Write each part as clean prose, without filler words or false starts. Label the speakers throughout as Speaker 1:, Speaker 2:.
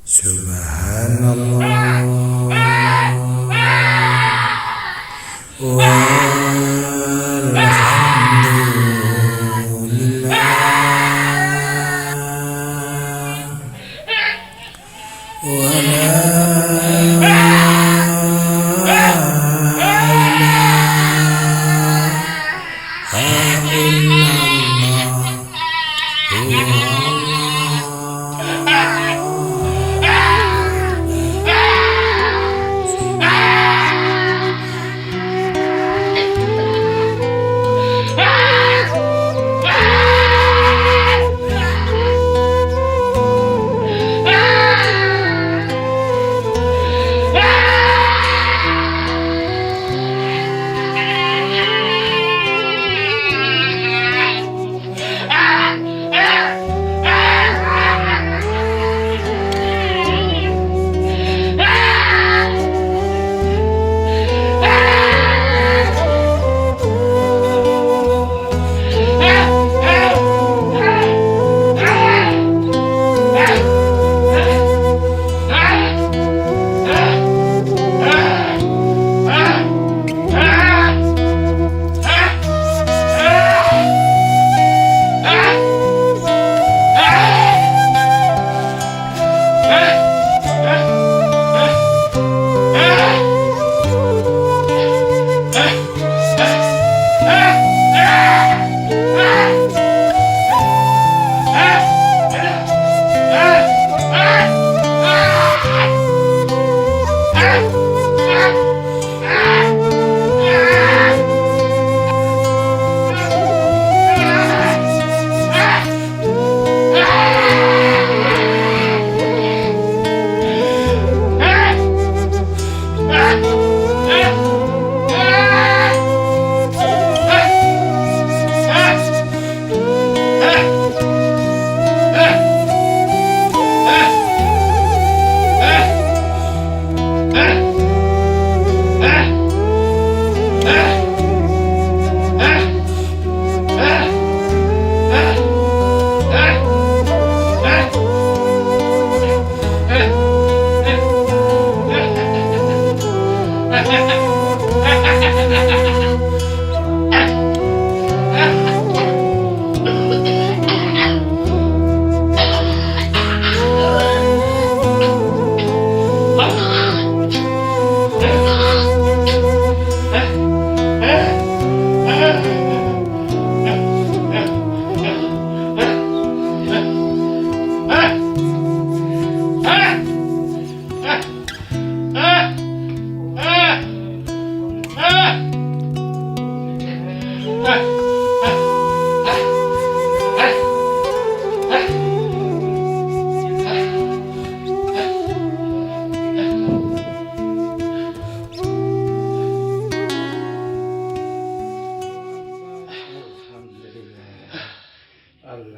Speaker 1: Subhanallah walhamdulillah wala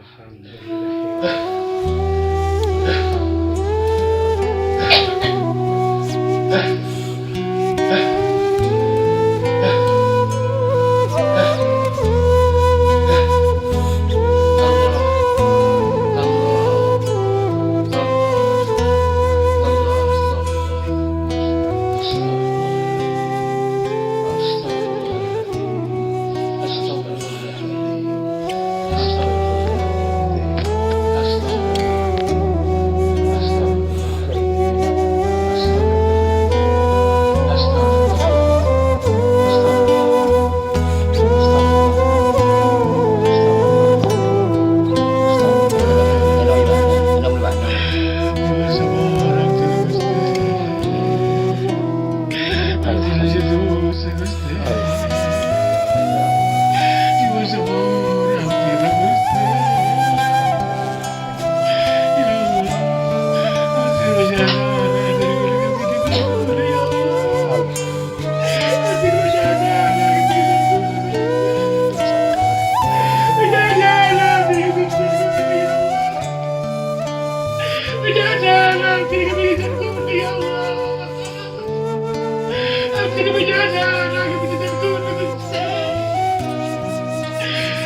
Speaker 1: ilaha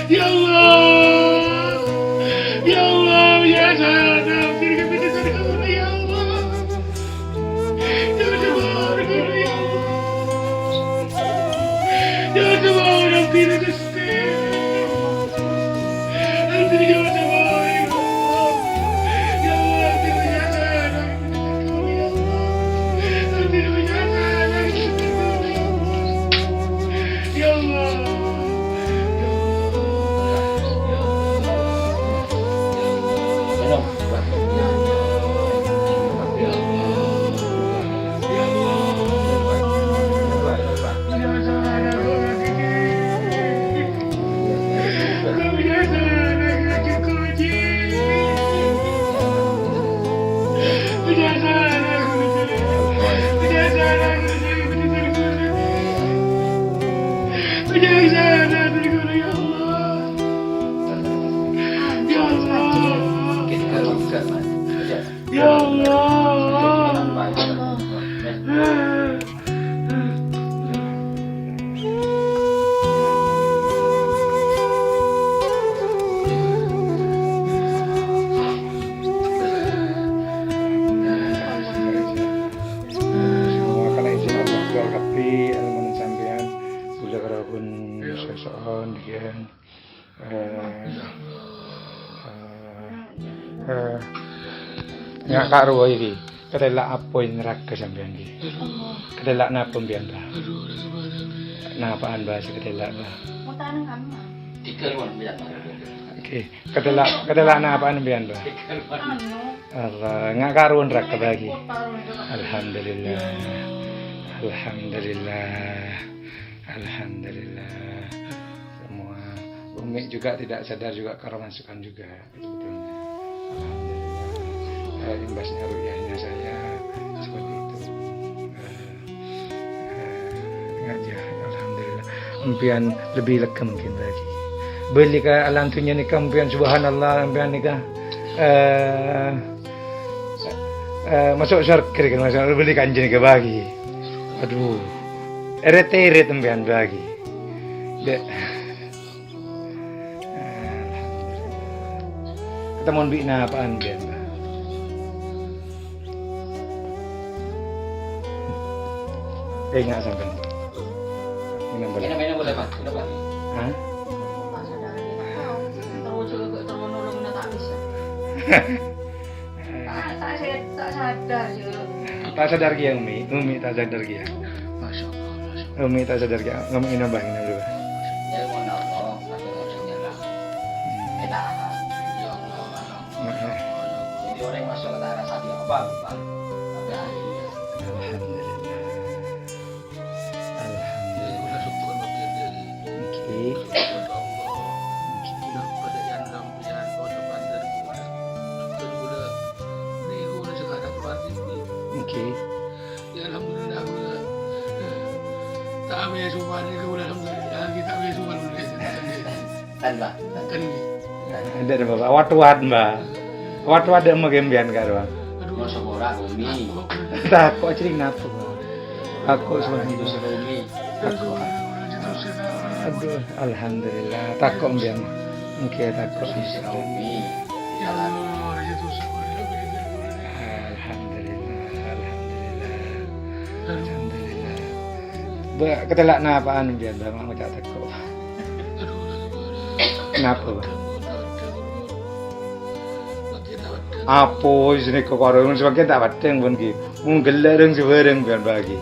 Speaker 2: Ya Allah, ya Allah, ya Allah, ya Allah, Nggak karo iki. Kedelak apa neraka sampean iki? Kedelak napa mbiyen, Pak? Napaan bahasa kedelak, Pak?
Speaker 3: Mutan kamu.
Speaker 2: Oke, kedelak napaan mbiyen, Pak? Allah, nggak karo neraka bagi. Alhamdulillah. Semua Umi juga tidak sadar juga karena masukan juga sebetulnya. Alhamdulillah. Imbasnya ruqyahnya saya seperti itu. Ngajah, alhamdulillah. Empian lebih lega mungkin lagi. Beli ke alantunya nikah empian subhanallah empian nikah. Masuk surga kan masuk beli kanjeng ke bagi. Aduh. Eret empian bagi. Kita mau bina apaan dia, Mbak? Enggak sampai. Ini boleh.
Speaker 4: Ini boleh, Pak. Ini boleh.
Speaker 2: Hah?
Speaker 3: Tak sadar dia tahu. Terus juga termonolong nak tak bisa. Tak sadar je.
Speaker 2: Tak sadar dia Umi tak sadar dia.
Speaker 4: Masya Allah.
Speaker 2: Umi tak sadar dia. Ngomongin apa ini dulu?
Speaker 4: Ya mau nolong, tapi nggak usah nyerah. Kita ya Allah. Jadi orang yang masuk ke daerah sapi apa, Pak? Tapi
Speaker 2: Alhamdulillah. Ada Bapak, watu-wat Mbak. Watu-wat ada mau gembian karo.
Speaker 4: Mau sekolah Umi.
Speaker 2: Tak kok cering napa, Pak. Aku sebenarnya
Speaker 4: Itu Umi.
Speaker 2: aku. Aduh, alhamdulillah. Tak kok gembian. Mungkin tak kok
Speaker 4: Umi.
Speaker 2: Alhamdulillah. Ketelak napaan gembian Bang, mau tak kok. Kenapa, Pak? Apa sini kok karo sebagian tak pateng pun ki. Mung gelareng sebareng biar bagi.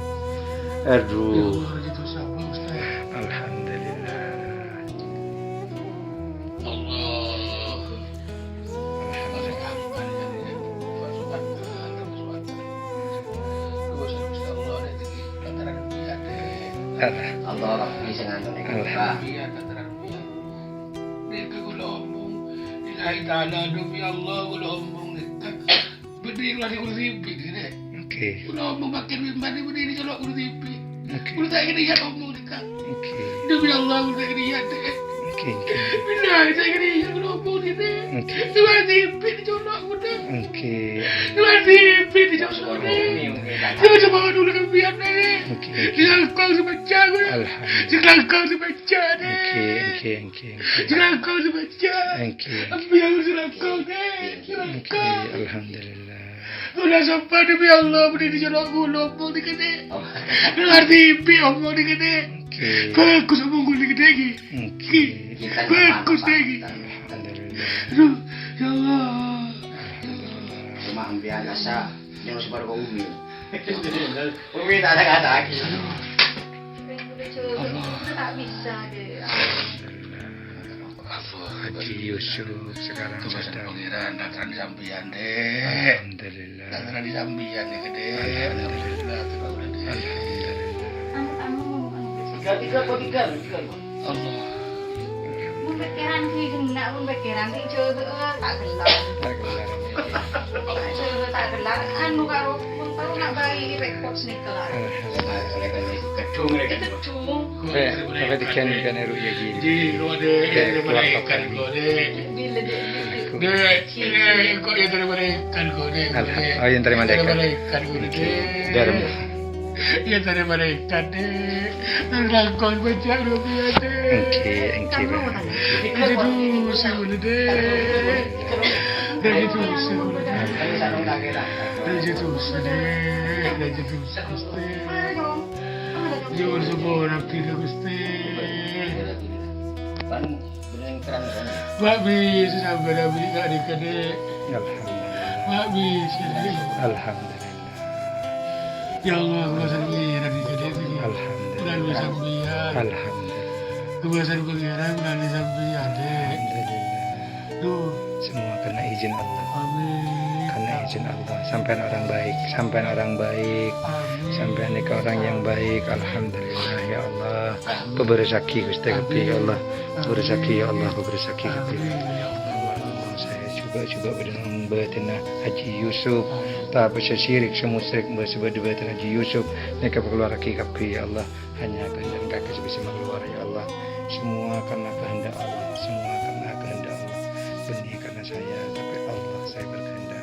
Speaker 2: Aduh. Alhamdulillah.
Speaker 4: Allah bisa ngantong
Speaker 5: Ta'ala demi Allah gula omong dekat berdiri lagi kursi begini.
Speaker 2: Oke.
Speaker 5: Gula omong makin bimban berdiri kalau kursi begini. Gula tak kena lihat omong dekat.
Speaker 2: Oke.
Speaker 5: Demi Allah gula tak kena lihat deh.
Speaker 2: Oke.
Speaker 5: Bila saya kena lihat gula omong ini.
Speaker 2: Oke.
Speaker 5: Dua sipit dicolok gula.
Speaker 2: Oke.
Speaker 5: Dua sipit dicolok deh. Jangan coba dulu kan biar deh.
Speaker 2: Oke.
Speaker 5: Jangan kau sebaca gula.
Speaker 2: Alhamdulillah.
Speaker 5: Jangan kau sebaca deh.
Speaker 2: Oke.
Speaker 5: Jangan kau sebaca.
Speaker 2: Oke.
Speaker 5: Biar jangan kau deh. Jangan
Speaker 2: Oke.
Speaker 5: kau.
Speaker 2: Alhamdulillah.
Speaker 5: Udah sampai demi Allah berdiri di jalan gula omong di gede. Dengar TV omong di gede.
Speaker 2: Oke.
Speaker 5: Bagus omong gula di gede lagi.
Speaker 2: Oke.
Speaker 5: Bagus lagi.
Speaker 2: Alhamdulillah.
Speaker 5: Aduh, ya Allah.
Speaker 4: Cuma ambil rasa yang harus baru umi. Umi tak ada kata lagi.
Speaker 3: Udah tak bisa deh.
Speaker 2: Haji Yusuf sekarang sedang
Speaker 5: Pangeran datang di sambian deh.
Speaker 2: Alhamdulillah.
Speaker 5: Datang di sambian ya gede.
Speaker 2: Alhamdulillah.
Speaker 4: Tiga.
Speaker 5: Allah.
Speaker 3: Pemikiran sih kena pemikiran sih coba tak gelap.
Speaker 2: Tak kelar.
Speaker 3: Coba tak gelap. Anu karo tahu nak bayi repot nih kelar.
Speaker 4: Gedung mereka.
Speaker 3: Itu cung.
Speaker 2: Sampai dikan RUQYAH gini.
Speaker 5: Di kau deh, mereka kau deh.
Speaker 3: Bila dia
Speaker 5: Dek, kok ya terima ikan kau deh.
Speaker 2: Oh yang terima dekat.
Speaker 5: Ikan kau deh.
Speaker 2: Dalam.
Speaker 5: Ya terima ikan deh. Nangkon baca rupiah deh.
Speaker 2: Engki bah.
Speaker 5: Jadi dosa boleh deh. Jadi dosa boleh deh. Jadi dosa deh. Jadi dosa gusti. Jangan semua orang tidak gusti.
Speaker 4: Kan bener keren kan.
Speaker 5: Mak bisa sampai dah beli kat dia kadek.
Speaker 2: Alhamdulillah.
Speaker 5: Mak bisa deh.
Speaker 2: Alhamdulillah.
Speaker 5: Ya Allah, kebasan pengiran di kadek tu.
Speaker 2: Alhamdulillah.
Speaker 5: Melalui sambian.
Speaker 2: Alhamdulillah.
Speaker 5: Kebasan pengiran melalui sambian dek.
Speaker 2: Alhamdulillah.
Speaker 5: Tuh.
Speaker 2: Semua karena izin Allah.
Speaker 5: Amin.
Speaker 2: Karena izin Allah. Sampai orang baik. Sampai orang baik.
Speaker 5: Amin.
Speaker 2: Sampai nikah orang yang baik. Alhamdulillah ya Allah. Beberzaki Gusti Kapi ya Allah. Berzaki ya Allah. Berzaki Kapi. Saya juga berdoa batina Haji Yusuf. Tak bersyirik semusyrik bersebut batin Haji Yusuf. Nikah keluar Kapi ya Allah. Hanya kehendak kaki sebisa keluar ya Allah. Semua karena kehendak Allah. Semua karena kehendak Allah. Benih karena saya, tapi Allah saya berkehendak.